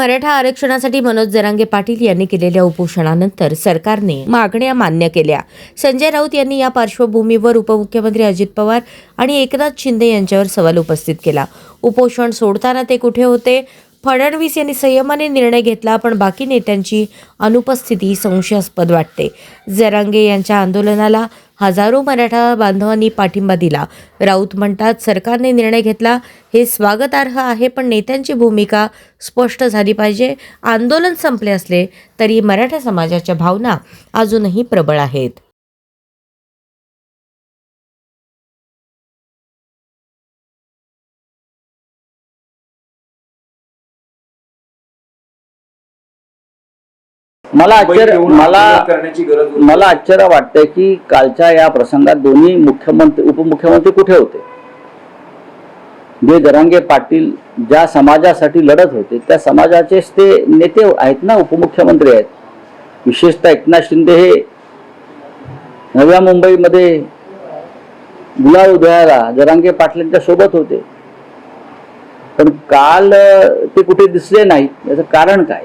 मराठा आरक्षणासाठी मनोज जरांगे पाटील यांनी केलेल्या उपोषणानंतर सरकारने मागण्या मान्य केल्या। संजय राऊत यांनी या पार्श्वभूमीवर उपमुख्यमंत्री अजित पवार आणि एकनाथ शिंदे यांच्यावर सवाल उपस्थित केला। उपोषण सोडताना ते कुठे होते? फडणवीस यांनी संयमाने निर्णय घेतला, पण बाकी नेत्यांची अनुपस्थिती संशयास्पद वाटते। जरांगे यांच्या आंदोलनाला हजारो मराठा बांधवांनी पाठिंबा दिला। राऊत म्हणतात, सरकारने निर्णय घेतला हे स्वागतार्ह आहे, पण नेत्यांची भूमिका स्पष्ट झाली पाहिजे। आंदोलन संपले असले तरी मराठा समाजाच्या भावना अजूनही प्रबळ आहेत। मला आश्चर्य वाटतंय की कालच्या या प्रसंगात दोन्ही मुख्यमंत्री उपमुख्यमंत्री कुठे होते? जे जरांगे पाटील ज्या समाजासाठी लढत होते त्या समाजाचेच ते नेते आहेत ना, उपमुख्यमंत्री आहेत। विशेषतः एकनाथ शिंदे हे नव्या मुंबईमध्ये गुलाल उधळायला जरांगे पाटलांच्या सोबत होते, पण काल ते कुठे दिसले नाहीत। याचं कारण काय?